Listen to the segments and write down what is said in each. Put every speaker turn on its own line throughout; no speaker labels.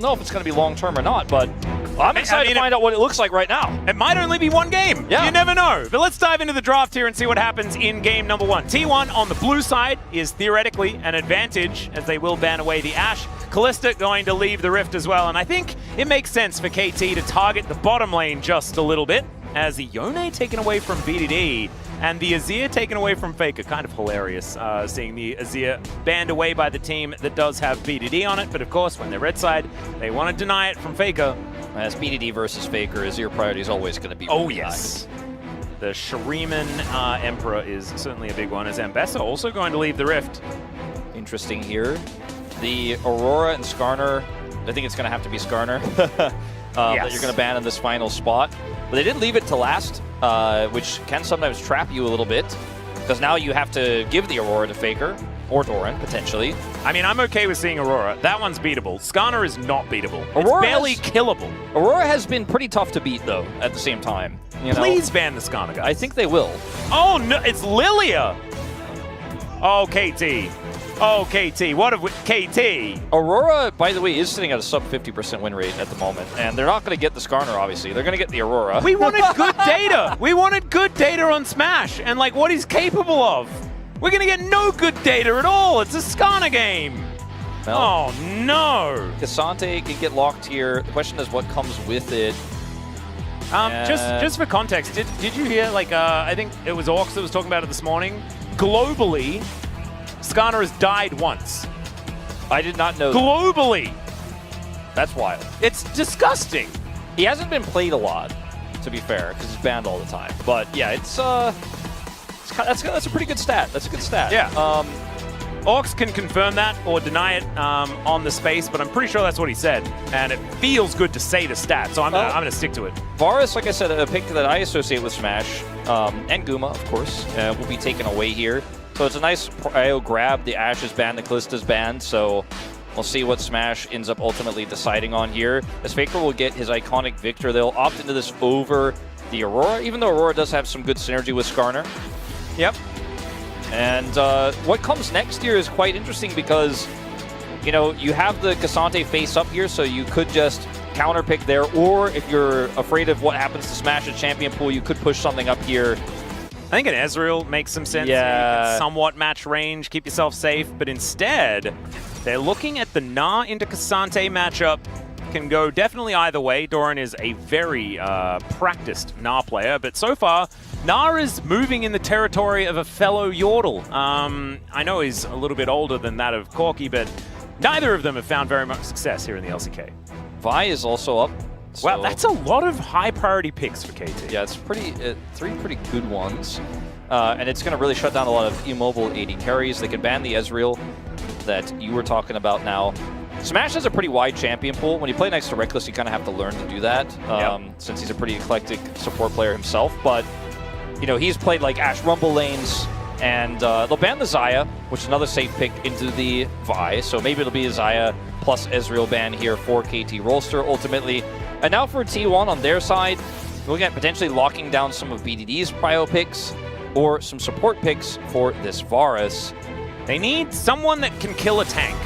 know if it's going to be long-term or not, but I'm excited to find out what it looks like right now.
It might only be one game.
Yeah.
You never know. But let's dive into the draft here and see what happens in game number 1. T1 on the blue side is theoretically an advantage, as they will ban away the Ashe. Kalista going to leave the Rift as well, and I think it makes sense for KT to target the bottom lane just a little bit, as the Yone taken away from VDD, and the Azir taken away from Faker. Kind of hilarious seeing the Azir banned away by the team that does have BDD on it, but of course, when they're red side, they want to deny it from Faker.
As BDD versus Faker, Azir priority is always going to be
really yes. High. The Shuriman Emperor is certainly a big one, as Ambessa also going to leave the Rift.
Interesting here. The Aurora and Skarner, I think it's going to have to be Skarner that you're going to ban in this final spot. But they did leave it to last, which can sometimes trap you a little bit, because now you have to give the Aurora to Faker, or Doran, potentially.
I mean, I'm okay with seeing Aurora. That one's beatable. Skarner is not beatable. It's barely killable.
Aurora has been pretty tough to beat, though, at the same time. You know?
Please ban the Skarner, guys.
I think they will.
Oh, no, it's Lilia! Oh, KT. Oh, KT. What have we... KT.
Aurora, by the way, is sitting at a sub 50% win rate at the moment, and they're not going to get the Skarner, obviously. They're going to get the Aurora.
We wanted good data. We wanted good data on Smash, and, like, what he's capable of. We're going to get no good data at all. It's a Skarner game. Well, oh, no.
Cassante can get locked here. The question is what comes with it.
Just for context, did you hear, like, I think it was Orcs that was talking about it this morning? Globally, Skarner has died once.
I did not know
Globally.
That's wild.
It's disgusting.
He hasn't been played a lot, to be fair, because he's banned all the time. But yeah, that's a pretty good stat. That's a good stat.
Yeah. Orcs can confirm that or deny it on the space, but I'm pretty sure that's what he said. And it feels good to say the stat, so I'm gonna stick to it.
Varus, like I said, a pick that I associate with Smash, and Guma, of course, will be taken away here. So it's a nice prio grab. The Ashe is banned, the Kalista's banned, so we'll see what Smash ends up ultimately deciding on here. As Faker will get his iconic Victor, they'll opt into this over the Aurora, even though Aurora does have some good synergy with Skarner.
Yep.
And what comes next here is quite interesting because, you know, you have the Cassante face up here, so you could just counter pick there, or if you're afraid of what happens to Smash at champion pool, you could push something up here.
I think an Ezreal makes some sense.
Yeah.
You can somewhat match range, keep yourself safe, but instead, they're looking at the Gnar into Cassante matchup. Can go definitely either way. Doran is a very practiced Gnar player, but so far, Gnar is moving in the territory of a fellow Yordle. I know he's a little bit older than that of Corki, but neither of them have found very much success here in the LCK.
Vi is also up. So
wow, that's a lot of high-priority picks for KT.
Yeah, it's three pretty good ones. And it's going to really shut down a lot of immobile AD carries. They can ban the Ezreal that you were talking about now. Smash has a pretty wide champion pool. When you play next to Reckless, you kind of have to learn to do that, since he's a pretty eclectic support player himself. But, you know, he's played like Ashe Rumble lanes, and they'll ban the Xayah, which is another safe pick into the Vi. So maybe it'll be a Xayah plus Ezreal ban here for KT Rolster ultimately. And now for T1 on their side, we're looking at potentially locking down some of BDD's prio picks or some support picks for this Varus.
They need someone that can kill a tank.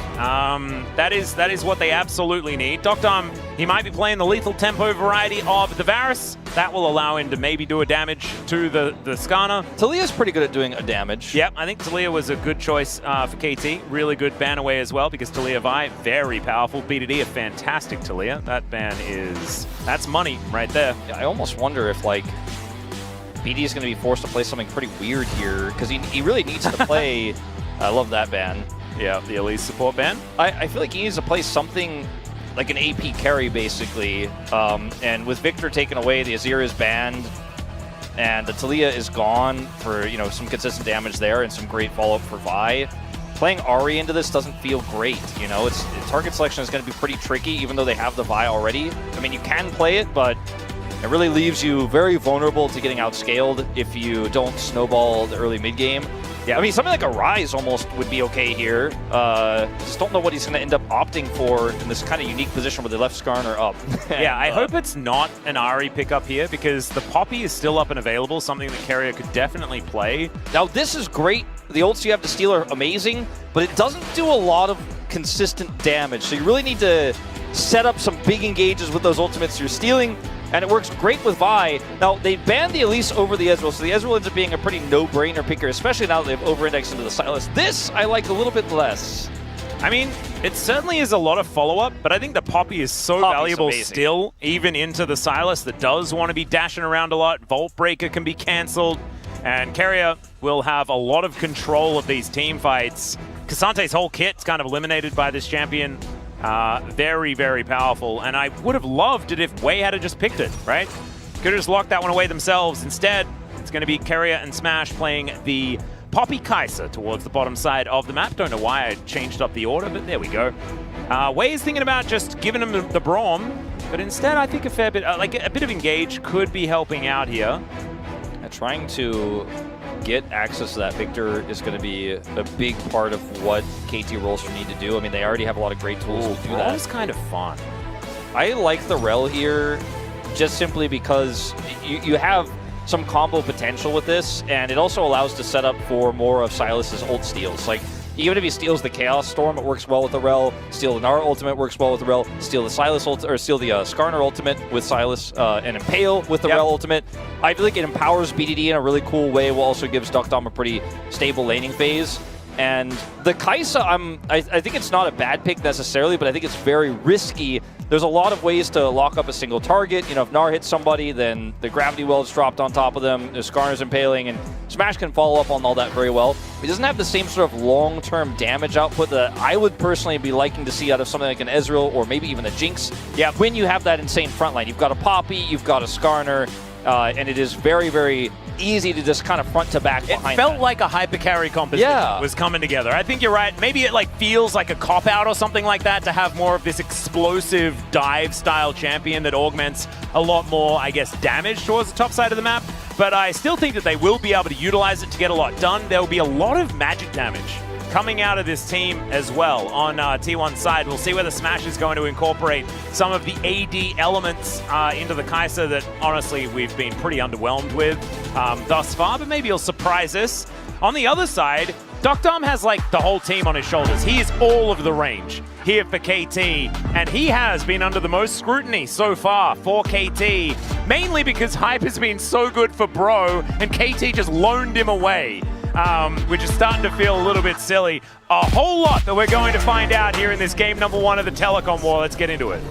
That is what they absolutely need. Doctom, he might be playing the lethal tempo variety of the Varus. That will allow him to maybe do a damage to the Skarner.
Talia's pretty good at doing a damage.
Yep, I think Talia was a good choice for KT. Really good ban away as well, because Talia Vi, very powerful. BDD, a fantastic Talia. That ban that's money right there.
Yeah, I almost wonder if, like, BD is going to be forced to play something pretty weird here, because he really needs to play... I love that ban.
Yeah, the Elise support ban.
I feel like he needs to play something like an AP carry, basically. And with Victor taken away, the Azir is banned, and the Talia is gone for, you know, some consistent damage there and some great follow-up for Vi. Playing Ahri into this doesn't feel great, you know? Target selection is going to be pretty tricky, even though they have the Vi already. I mean, you can play it, but it really leaves you very vulnerable to getting outscaled if you don't snowball the early mid-game. Yeah, I mean, something like a Rise almost would be okay here. Just don't know what he's going to end up opting for in this kind of unique position where they left Skarner up.
Yeah, I hope it's not an Ahri pickup here, because the Poppy is still up and available, something that Keria could definitely play.
Now, this is great. The ults you have to steal are amazing, but it doesn't do a lot of consistent damage, so you really need to set up some big engages with those ultimates you're stealing, and it works great with Vi. Now, they banned the Elise over the Ezreal, so the Ezreal ends up being a pretty no-brainer picker, especially now that they've over-indexed into the Sylas. This, I like a little bit less.
I mean, it certainly is a lot of follow-up, but I think the Poppy is so valuable still, even into the Sylas that does want to be dashing around a lot. Vault Breaker can be cancelled, and Keria will have a lot of control of these team fights. Kasante's whole kit's kind of eliminated by this champion. Very, very powerful, and I would have loved it if Wei had just picked it, right? Could have just locked that one away themselves. Instead, it's going to be Keria and Smash playing the Poppy Kai'Sa towards the bottom side of the map. Don't know why I changed up the order, but there we go. Wei is thinking about just giving him the Braum, but instead I think a fair bit, like a bit of engage could be helping out here.
Trying to get access to that Victor is going to be a big part of what KT Rolster need to do. I mean, they already have a lot of great tools to do that.
It's kind of fun.
I like the Rel here just simply because you have some combo potential with this, and it also allows to set up for more of Sylas's ult steals. Like, even if he steals the Chaos Storm, it works well with the Rel. Steal the Nara ultimate works well with the Rel. Steal the Sylas or steal the Skarner ultimate with Sylas and Impale with the Rel ultimate. I feel like it empowers BDD in a really cool way, while also gives Duckdom a pretty stable laning phase. And the Kai'Sa, I think it's not a bad pick necessarily, but I think it's very risky. There's a lot of ways to lock up a single target. You know, if Gnar hits somebody, then the Gravity Well is dropped on top of them. The Skarner's impaling, and Smash can follow up on all that very well. It doesn't have the same sort of long-term damage output that I would personally be liking to see out of something like an Ezreal or maybe even a Jinx. Yeah, when you have that insane front line. You've got a Poppy, you've got a Skarner, and it is very, very easy to just kind of front to back behind.
It felt like a hyper carry composition was coming together. I think you're right. Maybe it like feels like a cop-out or something like that to have more of this explosive dive-style champion that augments a lot more, I guess, damage towards the top side of the map. But I still think that they will be able to utilize it to get a lot done. There will be a lot of magic damage coming out of this team as well on T1's side. We'll see whether Smash is going to incorporate some of the AD elements into the Kai'Sa that, honestly, we've been pretty underwhelmed with thus far, but maybe he'll surprise us. On the other side, Duckdom has, like, the whole team on his shoulders. He is all of the range here for KT, and he has been under the most scrutiny so far for KT, mainly because hype has been so good for Bro, and KT just loaned him away. Which is starting to feel a little bit silly. A whole lot that we're going to find out here in this game number 1 of the Telecom War. Let's get into it.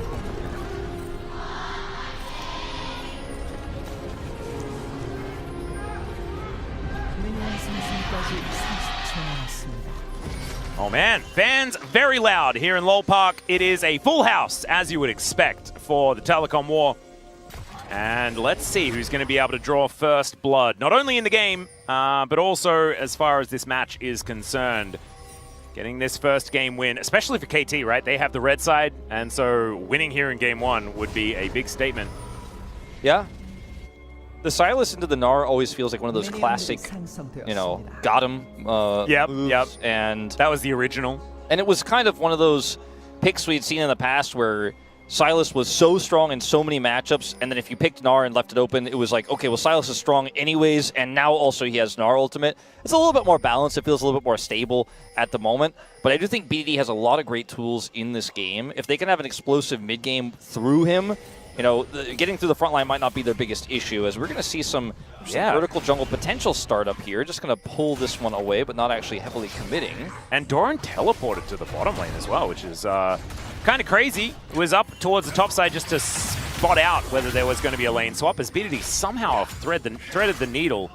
Oh man, fans very loud here in Lowell Park. It is a full house, as you would expect, for the Telecom War. And let's see who's going to be able to draw first blood, not only in the game, but also as far as this match is concerned. Getting this first game win, especially for KT, right? They have the red side, and so winning here in Game 1 would be a big statement.
Yeah. The Sylas into the Gnar always feels like one of those classic, you know, got him moves. And
that was the original.
And it was kind of one of those picks we'd seen in the past where Sylas was so strong in so many matchups, and then if you picked Gnar and left it open, it was like, okay, well, Sylas is strong anyways, and now also he has Gnar ultimate. It's a little bit more balanced. It feels a little bit more stable at the moment, but I do think BDD has a lot of great tools in this game. If they can have an explosive mid-game through him, you know, getting through the front line might not be their biggest issue, as we're going to see some vertical jungle potential start up here. Just going to pull this one away, but not actually heavily committing.
And Doran teleported to the bottom lane as well, which is kind of crazy. It was up towards the top side just to spot out whether there was going to be a lane swap, as BDD somehow threaded the needle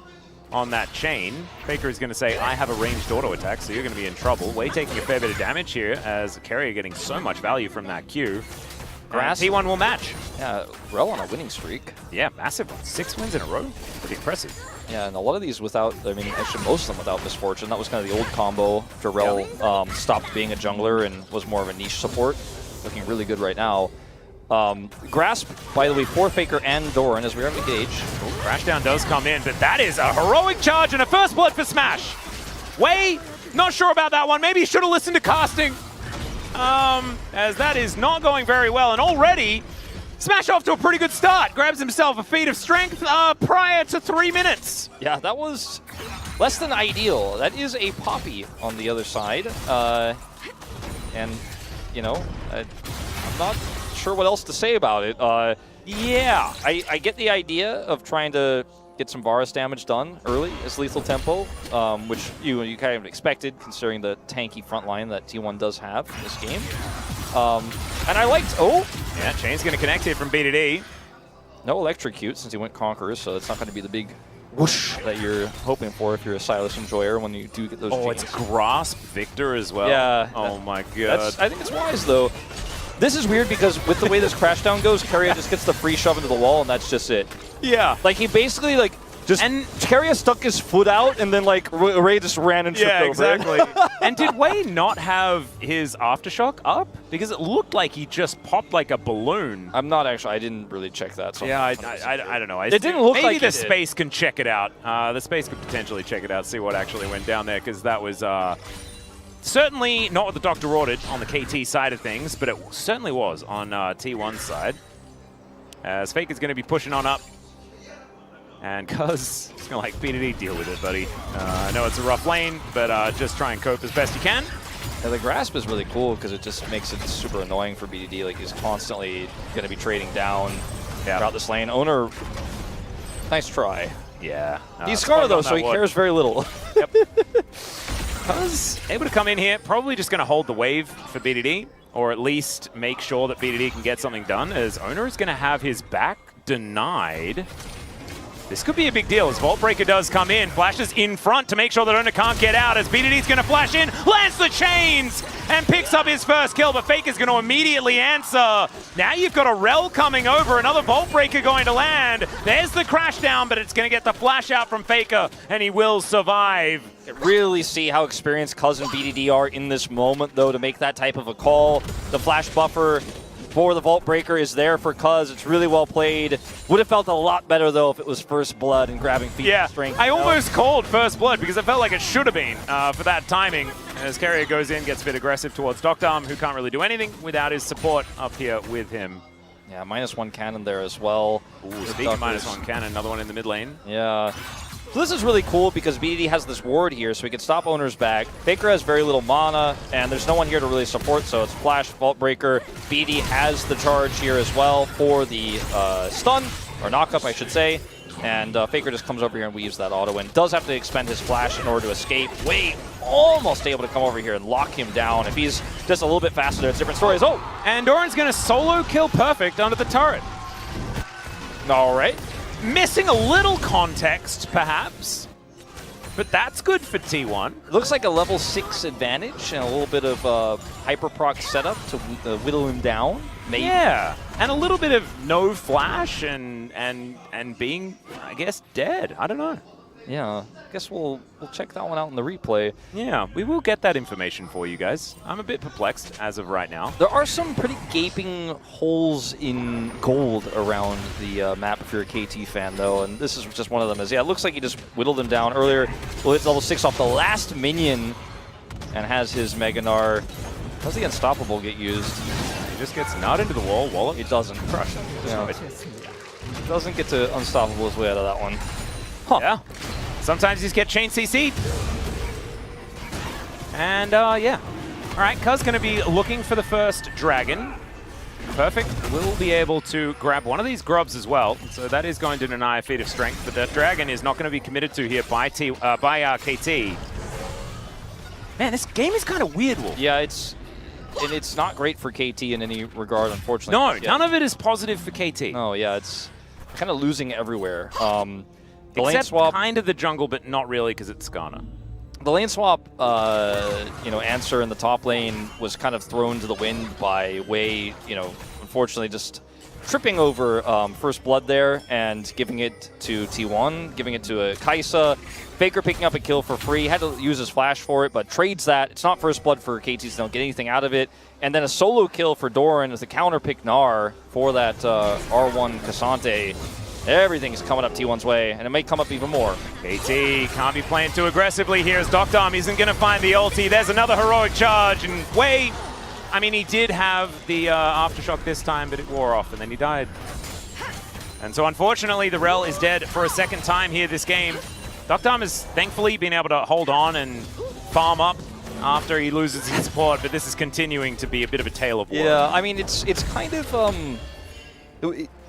on that chain. Faker is going to say, I have a ranged auto attack, so you're going to be in trouble. Wei taking a fair bit of damage here, as Keria getting so much value from that Q. T1 will match.
Yeah, Rel on a winning streak.
Yeah, massive one. 6 wins in a row. Pretty impressive.
Yeah, and a lot of these without, I mean, actually most of them without misfortune. That was kind of the old combo after Rel stopped being a jungler and was more of a niche support. Looking really good right now. Grasp, by the way, for Faker and Doran as we are at the gauge.
Oh, Crashdown does come in, but that is a heroic charge and a first blood for Smash. Wei, not sure about that one. Maybe he should have listened to casting. As that is not going very well, and already Smash off to a pretty good start. Grabs himself a feat of strength prior to 3 minutes.
Yeah, that was less than ideal. That is a Poppy on the other side. And, you know, not sure what else to say about it. Yeah, I get the idea of trying to get some Varus damage done early as lethal tempo, which you kind of expected considering the tanky front line that T1 does have in this game. And I liked,
yeah, Chain's going to connect here from B2D.
No electrocute since he went Conqueror, so it's not going to be the big whoosh that you're hoping for if you're a Silas enjoyer when you do get those chains.
It's Grasp Victor as well.
Yeah.
Oh my god.
I think it's wise though. This is weird because with the way this crashdown goes, Keria just gets the free shove into the wall and that's just it.
Yeah.
Like he basically like Keria stuck his foot out and then like Ray just ran and tripped over.
Exactly. And did Wei not have his Aftershock up? Because it looked like he just popped like a balloon.
I'm not actually, I didn't really check that. So
yeah, I don't know.
It didn't look like
maybe the space can check it out. The space could potentially check it out, see what actually went down there, because that was certainly not what the Doctor ordered on the KT side of things, but it certainly was on T1's side. As Faker's going to be pushing on up. And Cuz is going to like B2D, deal with it, buddy. I know it's a rough lane, but just try and cope as best you can.
Yeah, the grasp is really cool because it just makes it super annoying for B2D. Like he's constantly going to be trading down throughout this lane. Oner, nice try.
Yeah.
He's Scar though, so he cares very little.
Yep. Cuz able to come in here, probably just going to hold the wave for B2D, or at least make sure that B2D can get something done, as Oner is going to have his back denied. This could be a big deal as Vault Breaker does come in, flashes in front to make sure that Oner can't get out, as B2D's going to flash in, lands the chains, and picks up his first kill, but Faker's going to immediately answer. Now you've got a Rel coming over, another Vault Breaker going to land. There's the crash down, but it's going to get the flash out from Faker, and he will survive.
You really see how experienced Cuz and BDD are in this moment, though, to make that type of a call. The flash buffer for the Vault Breaker is there for Cuz. It's really well played. Would have felt a lot better, though, if it was First Blood and grabbing feet strength.
I almost called First Blood because it felt like it should have been for that timing. As Keria goes in, gets a bit aggressive towards Dr. who can't really do anything without his support up here with him.
Yeah, -1 cannon there as well.
Ooh, speaking of -1 cannon, another one in the mid lane.
Yeah. So this is really cool because BDD has this ward here, so he can stop Oner's back. Faker has very little mana, and there's no one here to really support, so it's Flash, Vault Breaker. BDD has the charge here as well for the stun, or knock-up, I should say. And Faker just comes over here and weaves that auto in. Does have to expend his flash in order to escape. Wait, almost able to come over here and lock him down. If he's just a little bit faster, it's different stories. Oh!
And Doran's going to solo kill Perfect under the turret.
All right.
Missing a little context, perhaps. But that's good for T1.
It looks like a level 6 advantage and a little bit of hyperproc setup to whittle him down. Maybe.
Yeah, and a little bit of no flash and being, I guess, dead. I don't know.
Yeah, I guess we'll check that one out in the replay.
Yeah, we will get that information for you guys. I'm a bit perplexed as of right now.
There are some pretty gaping holes in gold around the map if you're a KT fan, though, and this is just one of them. It looks like he just whittled him down earlier. Well, it's level 6 off the last minion and has his Meganar. Does the Unstoppable get used?
He just gets not into the wall. Wallop.
He doesn't. Crush him. Yeah. He doesn't get to Unstoppable his way out of that one. Huh.
Yeah. Sometimes he's get chain CC'd. And, yeah. All right, Cuz going to be looking for the first dragon. Perfect will be able to grab one of these grubs as well. So that is going to deny a feat of strength, but that dragon is not going to be committed to here by KT. Man, this game is kind of weird, Wolf.
Yeah, it's not great for KT in any regard, unfortunately.
No, none of it is positive for KT.
No, yeah, it's kind of losing everywhere. The
Except
lane swap,
kind of the jungle, but not really because it's Skarner.
The lane swap, answer in the top lane was kind of thrown to the wind by Wei, unfortunately just tripping over First Blood there and giving it to T1, giving it to a Kai'Sa. Faker picking up a kill for free, had to use his flash for it, but trades that. It's not First Blood for KT, so don't get anything out of it. And then a solo kill for Doran as the counter pick Gnar for that R1 Cassante. Everything's coming up T1's way, and it may come up even more.
KT can't be playing too aggressively here as Dr. isn't going to find the ulti. There's another heroic charge, and Wei, I mean, he did have the Aftershock this time, but it wore off, and then he died. And so, unfortunately, the Rel is dead for a second time here this game. Dr. has thankfully been able to hold on and farm up after he loses his support, but this is continuing to be a bit of a tale of war.
Yeah, I mean, it's kind of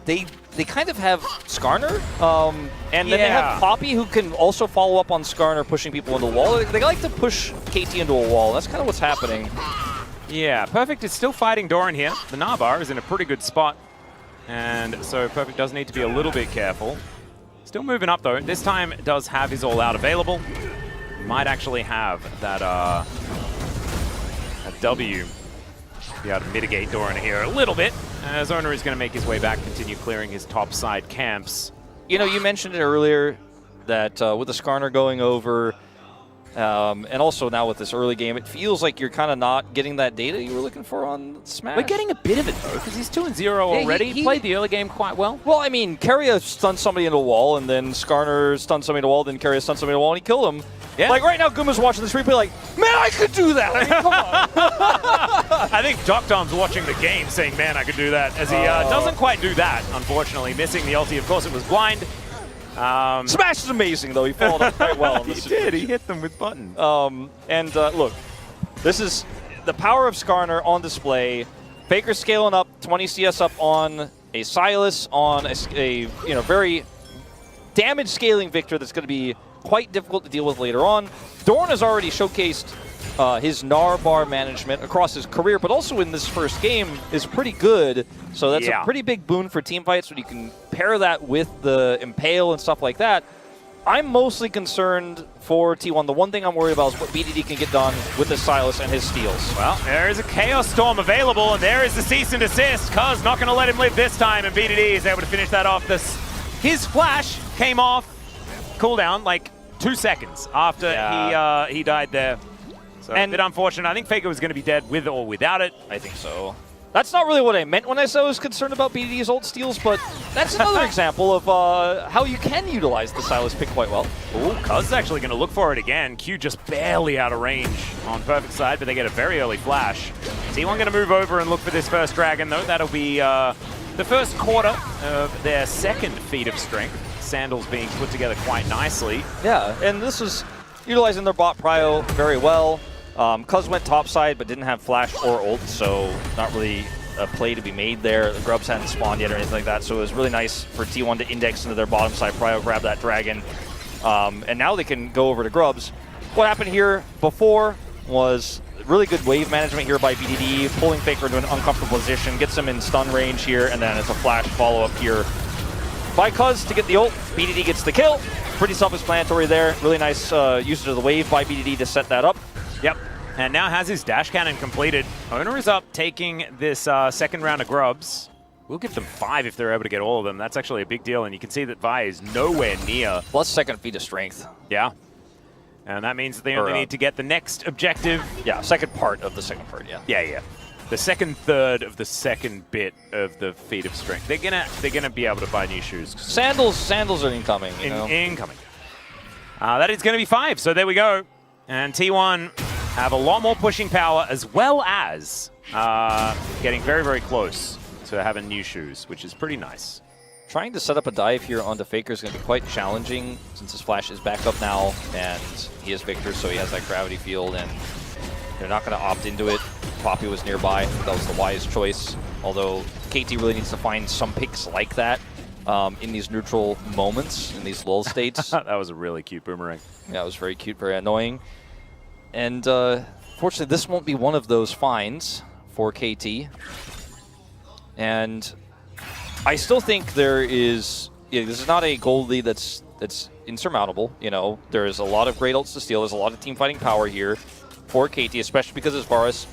they kind of have Skarner, and then they have Poppy, who can also follow up on Skarner pushing people into the wall. They like to push KT into a wall. That's kind of what's happening.
Yeah, Perfect is still fighting Doran here. The Nabar is in a pretty good spot, and so Perfect does need to be a little bit careful. Still moving up though. This time does have his all-out available. Might actually have that a W. Be able to mitigate Doran here a little bit, as Oner is going to make his way back, continue clearing his top side camps.
You know, you mentioned it earlier that with the Skarner going over, and also now with this early game, it feels like you're kind of not getting that data you were looking for on Smash.
We're getting a bit of it though, because he's 2-0 already. He played the early game quite well.
Well, I mean, Keria stunned somebody into a wall, and then Skarner stunned somebody into a wall, then Keria stunned somebody into a wall, and he killed him. Yeah. Like right now, Guma's watching this replay like, man, I could do that. I mean, come on.
I think Doc Dom's watching the game saying, man, I could do that, as he doesn't quite do that, unfortunately. Missing the ulti, of course, it was blind.
Smash is amazing, though. He followed up quite well. On this
He did. He hit them with buttons.
Look, this is the power of Skarner on display. Faker scaling up, 20 CS up on a Silas, on a very damage scaling Victor that's going to be quite difficult to deal with later on. Doran has already showcased his Gnar bar management across his career, but also in this first game is pretty good. So that's a pretty big boon for team fights when you can pair that with the Impale and stuff like that. I'm mostly concerned for T1. The one thing I'm worried about is what BDD can get done with the Silas and his steals.
Well, there is a Chaos Storm available, and there is the cease and desist. Cuz not going to let him live this time, and BDD is able to finish that off. His flash came off cooldown like 2 seconds after he died there. So a bit unfortunate. I think Faker was going to be dead with or without it.
I think so. That's not really what I meant when I said I was concerned about BDD's ult steals, but that's another example of how you can utilize the Silas pick quite well.
Ooh, Cuz is actually going to look for it again. Q just barely out of range on Perfect side, but they get a very early flash. T1 going to move over and look for this first dragon, though. That'll be the first quarter of their second feat of strength. Sandals being put together quite nicely.
Yeah, and this is utilizing their bot prio very well. Cuz went topside but didn't have flash or ult, so not really a play to be made there. The Grubs hadn't spawned yet or anything like that, so it was really nice for T1 to index into their bottom side prio, grab that dragon, and now they can go over to Grubs. What happened here before was really good wave management here by BDD, pulling Faker into an uncomfortable position, gets him in stun range here, and then it's a flash follow-up here by Cuz to get the ult. BDD gets the kill. Pretty self-explanatory there. Really nice usage of the wave by BDD to set that up.
Yep, and now has his dash cannon completed. Oner is up, taking this second round of Grubs. We'll give them 5 if they're able to get all of them. That's actually a big deal, and you can see that Vi is nowhere near.
Plus second feat of strength.
Yeah, and that means that they only need to get the next objective.
Yeah, second part of the second part, yeah.
Yeah. The second third of the second bit of the feat of strength. They're gonna be able to buy new shoes.
Sandals are incoming.
Incoming. That is gonna be 5. So there we go. And T1 have a lot more pushing power, as well as getting very, very close to having new shoes, which is pretty nice.
Trying to set up a dive here onto Faker is going to be quite challenging since his flash is back up now, and he is Victor, so he has that gravity field, and they're not going to opt into it. Poppy was nearby. That was the wise choice, although KT really needs to find some picks like that in these neutral moments, in these lull states.
That was a really cute boomerang.
Yeah, it was very cute, very annoying. And fortunately, this won't be one of those finds for KT. And I still think there is, this is not a gold lead that's insurmountable. You know, there's a lot of great ults to steal. There's a lot of team fighting power here for KT, especially because as Varus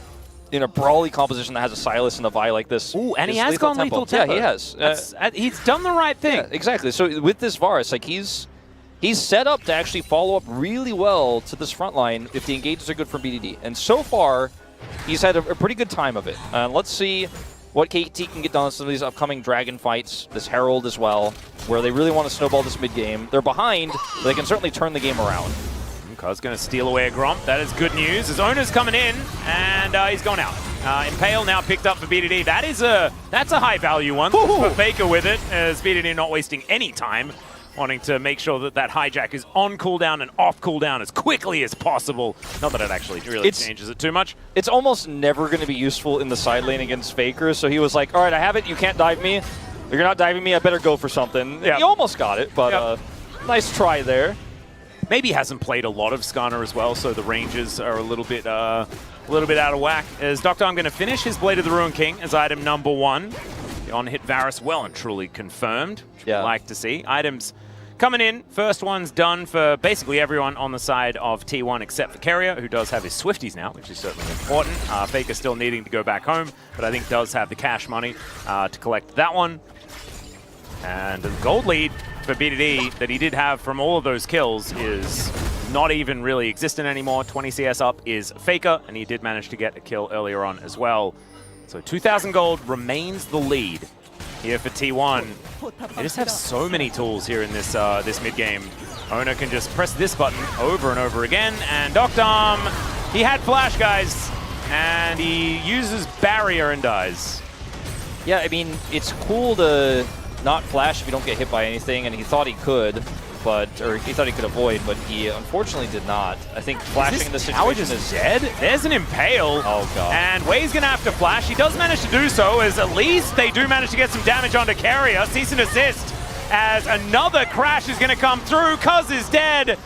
in a brawly composition that has a Silas and a Vi like this.
Ooh, and he has gone lethal tempo.
Yeah, he has.
He's done the right thing.
Yeah, exactly. So with this Varus, like he's set up to actually follow up really well to this front line if the engages are good for BDD. And so far, he's had a pretty good time of it. Let's see what KT can get done in some of these upcoming Dragon fights, this Herald as well, where they really want to snowball this mid-game. They're behind, but they can certainly turn the game around.
Cuz going to steal away a Gromp. That is good news. His Oner's coming in, and he's gone out. Impale now picked up for BDD. That's a high-value one for Faker with it, as BDD not wasting any time wanting to make sure that that hijack is on cooldown and off cooldown as quickly as possible. Not that it actually really changes it too much.
It's almost never going to be useful in the side lane against Faker, so he was like, all right, I have it, you can't dive me. You're not diving me, I better go for something. Yep. He almost got it, but nice try there.
Maybe hasn't played a lot of Skarner as well, so the ranges are a little bit out of whack. As Dr. I'm going to finish his Blade of the Ruin King as item number 1. The on-hit Varus well and truly confirmed, which we'd like to see. Items coming in. First one's done for basically everyone on the side of T1 except for Keria, who does have his Swifties now, which is certainly important. Faker still needing to go back home, but I think does have the cash money to collect that one. And the gold lead for BDD that he did have from all of those kills is not even really existent anymore. 20 CS up is Faker, and he did manage to get a kill earlier on as well. So 2,000 gold remains the lead here for T1. They just have so many tools here in this this mid game. Oner can just press this button over and over again, and Doctom, he had flash, guys, and he uses barrier and dies.
Yeah, I mean, it's cool to not flash if you don't get hit by anything, and he thought he could, or he thought he could avoid, but he unfortunately did not. I think flashing in this situation is
dead. There's an impale.
Oh god.
And Wei's gonna have to flash. He does manage to do so, as at least they do manage to get some damage onto Keria. Cease and desist, as another crash is gonna come through. Cuz is dead.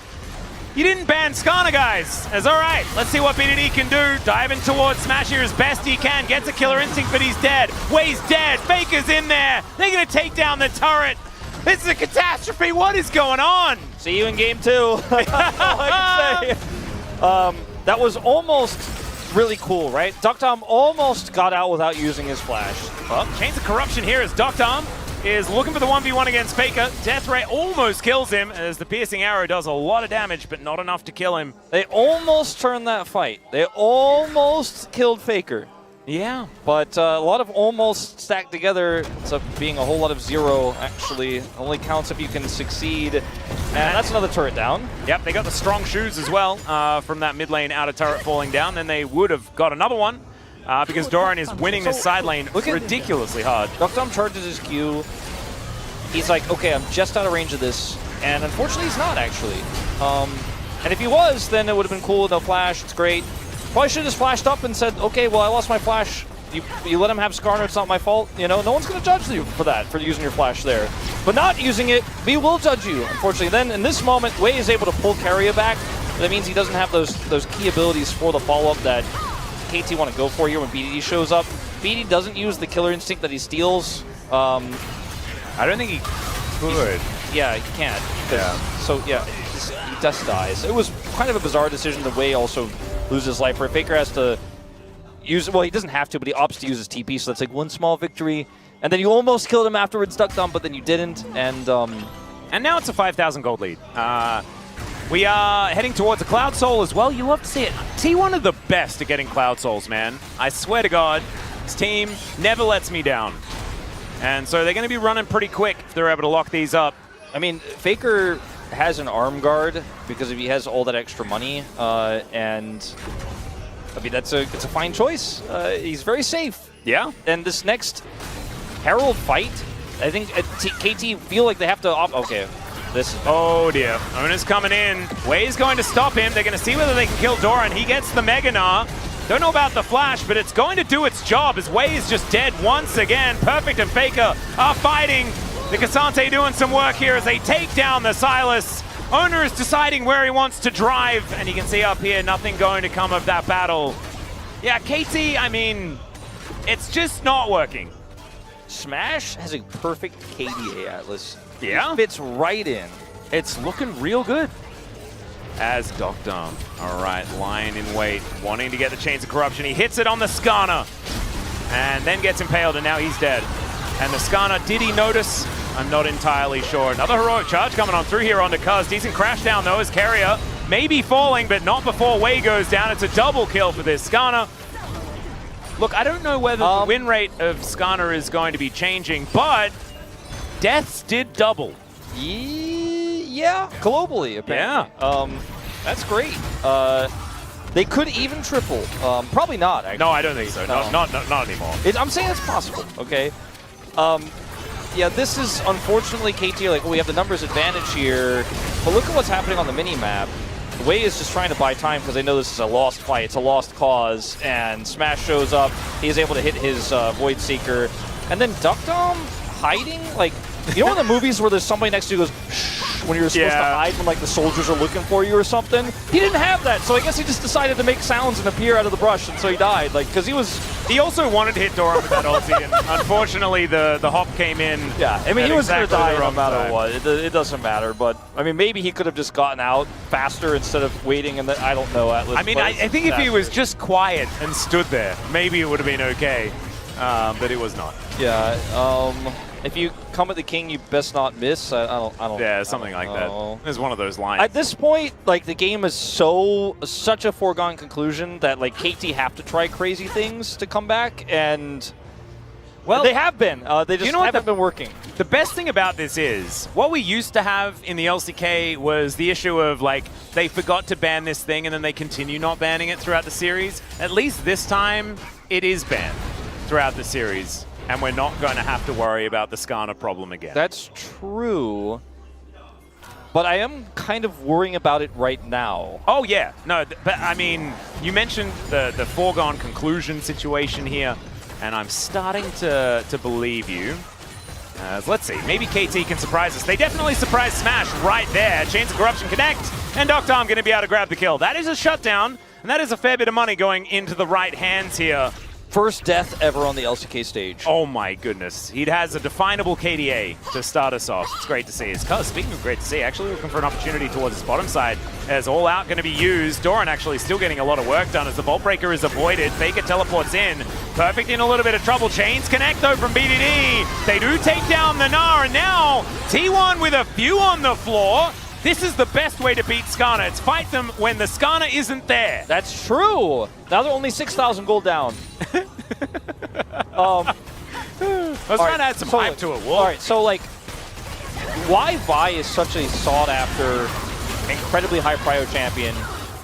You didn't ban Skarner, guys. As all right, let's see what BDD can do. Diving towards Smash here as best he can. Gets a killer instinct, but he's dead. Wei's dead. Faker's in there. They're gonna take down the turret. This is a catastrophe. What is going on?
See you in game 2. That's all I can say. That was almost really cool, right? Doctom almost got out without using his flash.
Well, Chains of Corruption here as Doctom is looking for the 1v1 against Faker. Death Ray almost kills him as the piercing arrow does a lot of damage, but not enough to kill him.
They almost turned that fight. They almost killed Faker.
Yeah.
But a lot of almost stacked together. It's up being a whole lot of 0, actually. Only counts if you can succeed. And that's another turret down.
Yep, they got the strong shoes as well from that mid lane outer turret falling down. Then they would have got another one. Because Doran is winning this side lane ridiculously hard.
Doctom charges his Q. He's like, okay, I'm just out of range of this. And unfortunately, he's not, actually. And if he was, then it would have been cool. They'll flash. It's great. Probably should have just flashed up and said, okay, well, I lost my flash. You let him have Skarner. It's not my fault. You know, no one's going to judge you for that, for using your flash there. But not using it, we will judge you, unfortunately. Then, in this moment, Wei is able to pull Keria back. That means he doesn't have those key abilities for the follow-up that KT want to go for here when BDD shows up. BDD doesn't use the killer instinct that he steals.
I don't think he could.
Yeah, he can't.
Yeah.
So, yeah, he just dies. It was kind of a bizarre decision. The Wei also loses life, where Faker has to use, well, he doesn't have to, but he opts to use his TP, so that's like one small victory. And then you almost killed him afterwards, Duckdom, but then you didn't. And
now it's a 5,000 gold lead. We are heading towards a Cloud Soul as well. You love to see it. T1 are the best at getting Cloud Souls, man. I swear to God, this team never lets me down. And so they're going to be running pretty quick if they're able to lock these up.
I mean, Faker has an arm guard because he has all that extra money, and I mean it's a fine choice. He's very safe.
Yeah.
And this next Herald fight, I think KT feel like they have to. Okay.
Oh dear. Oner's coming in. Wei's going to stop him. They're going to see whether they can kill Doran. He gets the Mega Gnar. Don't know about the flash, but it's going to do its job as Wei is just dead once again. Perfect and Faker are fighting. The Cassante doing some work here as they take down the Silas. Oner is deciding where he wants to drive, and you can see up here, nothing going to come of that battle. Yeah, KT, I mean, it's just not working.
Smash has a perfect KDA Atlas.
Yeah?
It fits right in.
It's looking real good. As Doctom, all right, lying in wait, wanting to get the Chains of Corruption. He hits it on the Skarner, and then gets impaled, and now he's dead. And the Skarner, did he notice? I'm not entirely sure. Another heroic charge coming on through here onto Cuz. Decent crash down, though, as Keria may be falling, but not before Wei goes down. It's a double kill for this Skarner. Look, I don't know whether the win rate of Skarner is going to be changing, but deaths did double.
Yeah, globally, apparently.
Yeah.
That's great. They could even triple. Probably not, actually.
No, I don't think so. Not anymore.
I'm saying it's possible, okay? Yeah, this is unfortunately KT like, we have the numbers advantage here, but look at what's happening on the mini-map. Wei is just trying to buy time because they know this is a lost fight, it's a lost cause, and Smash shows up, he's able to hit his Void Seeker, and then Duckdom hiding, like, you know in the movies where there's somebody next to you who goes, shh, when you're supposed to hide when like the soldiers are looking for you or something? He didn't have that, so I guess he just decided to make sounds and appear out of the brush, and so he died, like, because
he also wanted to hit Doran with that ulti, and unfortunately the hop came in.
Yeah, I mean, he was going to die no matter
time.
what. It doesn't matter, but, I mean, maybe he could have just gotten out faster instead of waiting, and I don't know, Atlas.
I mean, I think if he was just quiet and stood there, maybe it would have been okay, but it was not.
Yeah, if you come at the king, you best not miss. I don't.
Yeah, something like that. There's one of those lines.
At this point, like the game is such a foregone conclusion that like KT have to try crazy things to come back, and well, they have been. They just haven't been working.
The best thing about this is what we used to have in the LCK was the issue of like they forgot to ban this thing and then they continue not banning it throughout the series. At least this time, it is banned throughout the series. And we're not going to have to worry about the Skarner problem again.
That's true. But I am kind of worrying about it right now.
Oh, yeah. No, but I mean, you mentioned the foregone conclusion situation here, and I'm starting to believe you. Let's see. Maybe KT can surprise us. They definitely surprised Smash right there. Chains of Corruption connect, and Doctom going to be able to grab the kill. That is a shutdown, and that is a fair bit of money going into the right hands here.
First death ever on the LCK stage.
Oh my goodness. He has a definable KDA to start us off. It's great to see. Speaking of great to see, actually looking for an opportunity towards his bottom side as All Out going to be used. Doran actually still getting a lot of work done as the Vault Breaker is avoided. Faker teleports in. Perfect in a little bit of trouble. Chains connect though from BDD. They do take down the Gnar, and now T1 with a few on the floor. This is the best way to beat Skarner. It's fight them when the Skarner isn't there.
That's true. Now they're only 6,000 gold down.
I was trying to add some hype to it.
All right, so like, why Vi is such a sought-after, incredibly high-prio champion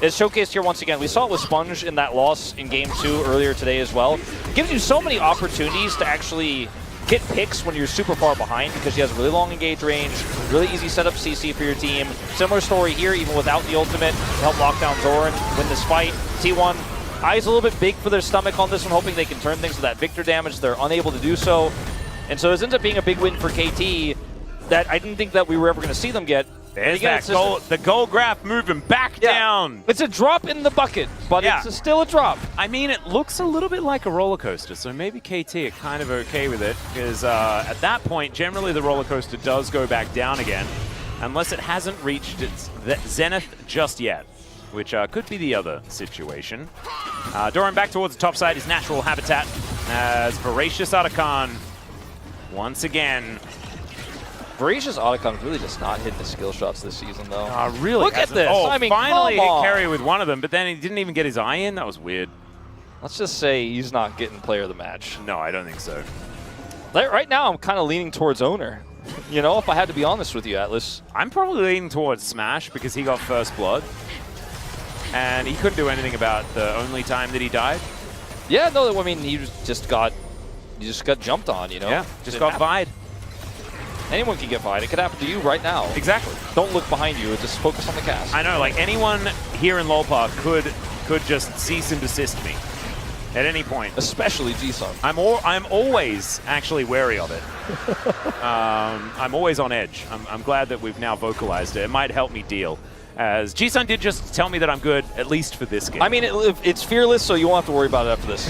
is showcased here once again. We saw it with Sponge in that loss in Game 2 earlier today as well. It gives you so many opportunities to actually get picks when you're super far behind because she has really long engage range, really easy setup CC for your team. Similar story here, even without the ultimate, to help lock down Doran, win this fight. T1, eyes a little bit big for their stomach on this one, hoping they can turn things to that Victor damage. They're unable to do so. And so this ends up being a big win for KT that I didn't think that we were ever going to see them get.
There's that goal, the goal graph moving back down.
It's a drop in the bucket, but it's still a drop.
I mean, it looks a little bit like a roller coaster, so maybe KT are kind of okay with it, because at that point, generally the roller coaster does go back down again, unless it hasn't reached its zenith just yet, which could be the other situation. Doran back towards the top side, his natural habitat, as Voracious Otacon once again.
Voracious Otacon really does not hit the skill shots this season, though.
Really?
Look at this.
Oh,
I mean,
finally hit carry with one of them, but then he didn't even get his eye in? That was weird.
Let's just say he's not getting player of the match.
No, I don't think so.
Right now, I'm kind of leaning towards Oner. You know, if I had to be honest with you, Atlas.
I'm probably leaning towards Smash because he got first blood. And he couldn't do anything about the only time that he died.
Yeah, no, I mean, he just got jumped on, you know?
Yeah, just got vied.
Anyone can get vied. It could happen to you right now.
Exactly.
Don't look behind you. Just focus on the cast.
I know, like anyone here in Lolpark could just cease and desist me at any point.
Especially G-Sun.
I'm always actually wary of it. I'm always on edge. I'm glad that we've now vocalized it. It might help me deal. As G-Sun did just tell me that I'm good, at least for this game.
I mean, it's fearless, so you won't have to worry about it after this.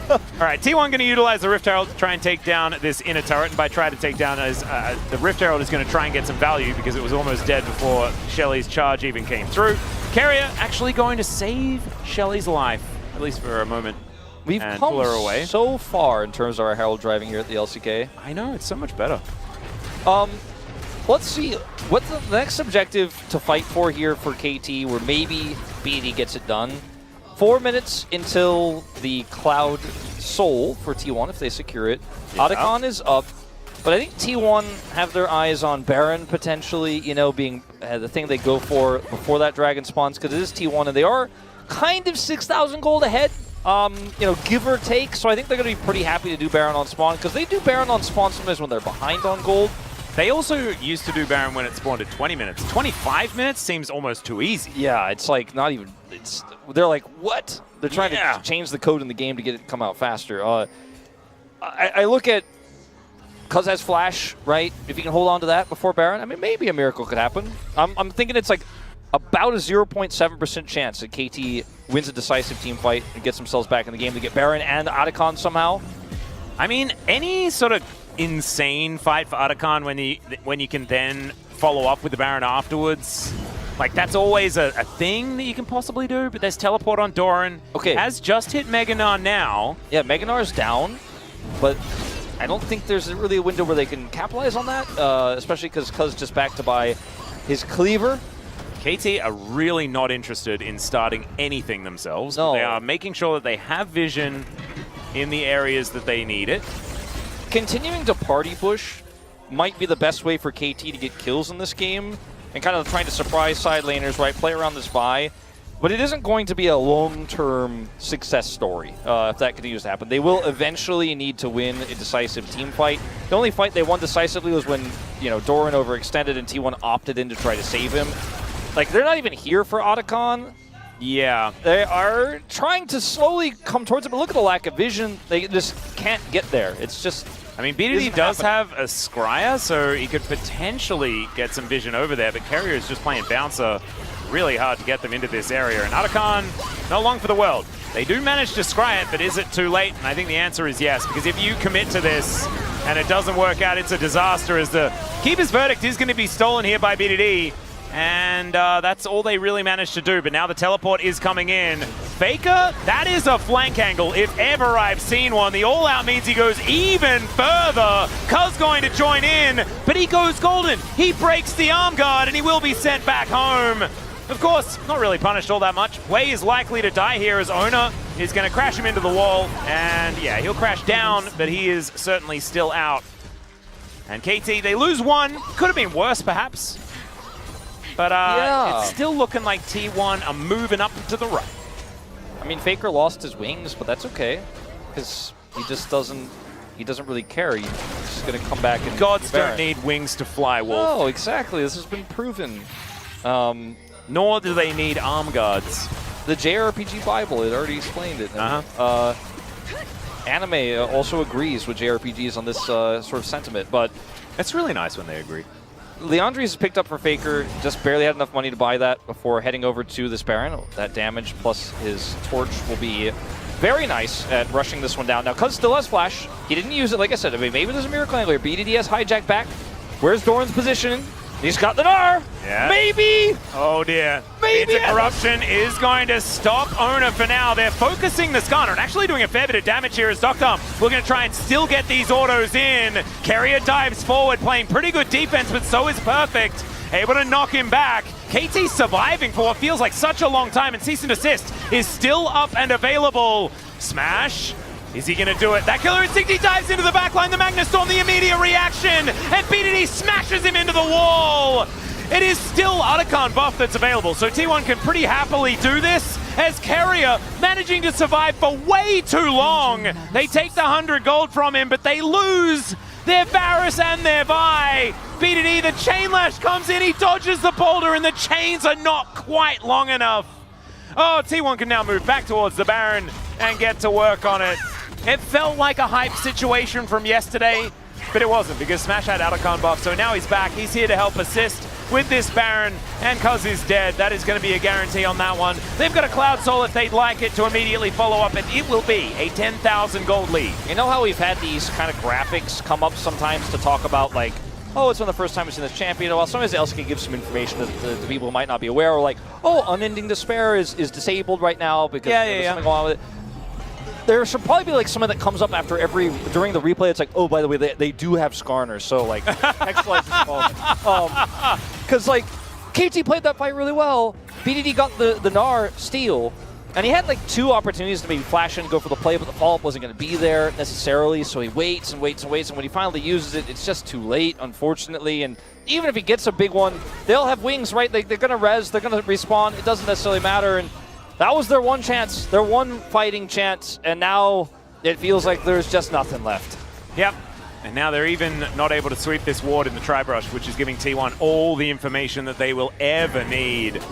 All right, T1 going to utilize the Rift Herald to try and take down this inner turret. And by try to take down, the Rift Herald is going to try and get some value because it was almost dead before Shelly's charge even came through. Keria actually going to save Shelly's life, at least for a moment.
We've come so far in terms of our Herald driving here at the LCK.
I know, it's so much better.
Let's see, what's the next objective to fight for here for KT, where maybe BD gets it done. 4 minutes until the Cloud Soul for T1 if they secure it. Yeah. Otacon is up, but I think T1 have their eyes on Baron potentially, you know, being the thing they go for before that Dragon spawns, because it is T1 and they are kind of 6,000 gold ahead you know, give or take. So I think they're going to be pretty happy to do Baron on spawn, because they do Baron on spawn sometimes when they're behind on gold.
They also used to do Baron when it spawned at 20 minutes. 25 minutes seems almost too easy.
Yeah, it's like not even. They're like, what? They're trying to change the code in the game to get it to come out faster. I look at Cuz has Flash, right? If you can hold on to that before Baron, I mean, maybe a miracle could happen. I'm thinking it's like about a 0.7% chance that KT wins a decisive team fight and gets themselves back in the game to get Baron and Otacon somehow.
I mean, any sort of insane fight for Otacon when you can then follow up with the Baron afterwards, like that's always a thing that you can possibly do. But there's teleport on Doran.
Okay,
has just hit Meganar now.
Yeah, Meganar's down, but I don't think there's really a window where they can capitalize on that, especially because Cuz just back to buy his cleaver.
KT are really not interested in starting anything themselves.
No.
They are making sure that they have vision in the areas that they need it.
Continuing to party push might be the best way for KT to get kills in this game, and kind of trying to surprise side laners, right? Play around this buy. But it isn't going to be a long-term success story if that continues to happen. They will eventually need to win a decisive team fight. The only fight they won decisively was when, you know, Doran overextended and T1 opted in to try to save him. Like, they're not even here for Otacon.
Yeah.
They are trying to slowly come towards it, but look at the lack of vision. They just can't get there. It's just...
I mean, BDD does have a Scryer, so he could potentially get some vision over there, but Keria is just playing Bouncer really hard to get them into this area. And Otacon, no long for the world. They do manage to scry it, but is it too late? And I think the answer is yes, because if you commit to this and it doesn't work out, it's a disaster, as the Keeper's Verdict is going to be stolen here by BDD. And that's all they really managed to do. But now the teleport is coming in. Faker, that is a flank angle if ever I've seen one. The all-out means he goes even further. Cuz going to join in, but he goes golden. He breaks the arm guard, and he will be sent back home. Of course, not really punished all that much. Wei is likely to die here, as Oner is going to crash him into the wall. And yeah, he'll crash down, but he is certainly still out. And KT, they lose one. Could have been worse, perhaps. But it's still looking like T1 are moving up to the right.
I mean, Faker lost his wings, but that's okay, because he just doesn't really care. He's just going to come back and...
Gods don't need wings to fly, Wolf.
Oh, exactly. This has been proven.
Nor do they need arm guards.
The JRPG Bible, it already explained it. Anime also agrees with JRPGs on this sort of sentiment, but...
It's really nice when they agree.
Leandri's picked up for Faker, just barely had enough money to buy that before heading over to this Baron. That damage plus his torch will be very nice at rushing this one down. Now, Cuz still has Flash. He didn't use it, like I said. I mean, maybe there's a miracle angle here. BDD has hijack back. Where's Doran's position? He's got the Gnar.
Yeah.
Maybe.
Oh dear.
Maybe.
Interruption is going to stop Oner for now. They're focusing the Skarner and actually doing a fair bit of damage here as Doctor. We're going to try and still get these autos in. Keria dives forward, playing pretty good defense, but so is Perfect. Able to knock him back. KT surviving for what feels like such a long time, and Cease and Desist is still up and available. Smash. Is he going to do it? That Killer Instinct, he dives into the backline, the Magnus Storm, the immediate reaction, and BDD smashes him into the wall. It is still Otacon buff that's available, so T1 can pretty happily do this, as Keria managing to survive for way too long. They take the 100 gold from him, but they lose their Varus and their Vi. BDD, the Chain Lash comes in, he dodges the boulder, and the chains are not quite long enough. Oh, T1 can now move back towards the Baron and get to work on it. It felt like a hype situation from yesterday, but it wasn't, because Smash had Otacon buff, so now he's back. He's here to help assist with this Baron, and Cuz is dead. That is going to be a guarantee on that one. They've got a Cloud Soul if they'd like it to immediately follow up, and it will be a 10,000 gold lead.
You know how we've had these kind of graphics come up sometimes to talk about, like, oh, it's one of the first time we've seen this champion. Well, sometimes the LCK gives some information that the people might not be aware, or like, oh, Unending Despair is disabled right now because there's something going on with it. There should probably be like something that comes up after during the replay. It's like, oh, by the way, they do have Skarner, so like, textualize this. Because like, KT played that fight really well. BDD got the Gnar steal, and he had like 2 opportunities to maybe flash in and go for the play, but the follow-up wasn't going to be there necessarily, so he waits and waits and waits, and when he finally uses it, it's just too late, unfortunately. And even if he gets a big one, they'll have wings, right? They're going to res, they're going to respawn. It doesn't necessarily matter. And That was their one chance, their one fighting chance, and now it feels like there's just nothing left.
Yep. And now they're even not able to sweep this ward in the tri-brush, which is giving T1 all the information that they will ever need.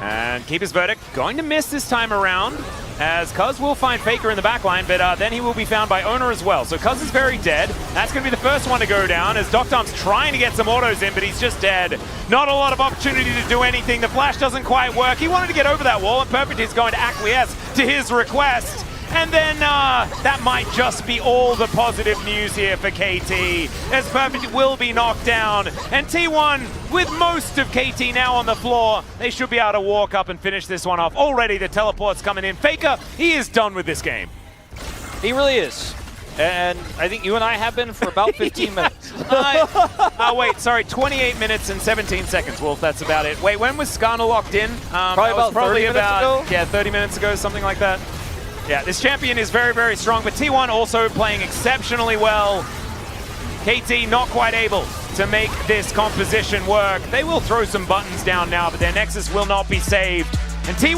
And Keeper's Verdict going to miss this time around, as Cuz will find Faker in the backline, but then he will be found by Oner as well. So Cuz is very dead. That's going to be the first one to go down, as Doctom's trying to get some autos in, but he's just dead. Not a lot of opportunity to do anything. The flash doesn't quite work. He wanted to get over that wall, and Perfect is going to acquiesce to his request. And then that might just be all the positive news here for KT, as Perfect will be knocked down. And T1, with most of KT now on the floor, they should be able to walk up and finish this one off. Already the teleport's coming in. Faker, he is done with this game.
He really is. And I think you and I have been for about 15 minutes.
Wait, sorry, 28 minutes and 17 seconds, Wolf, that's about it. Wait, when was Skarner locked in?
Probably about 30 minutes ago?
Yeah, 30 minutes ago, something like that. Yeah, this champion is very, very strong, but T1 also playing exceptionally well. KT not quite able to make this composition work. They will throw some buttons down now, but their Nexus will not be saved. And T1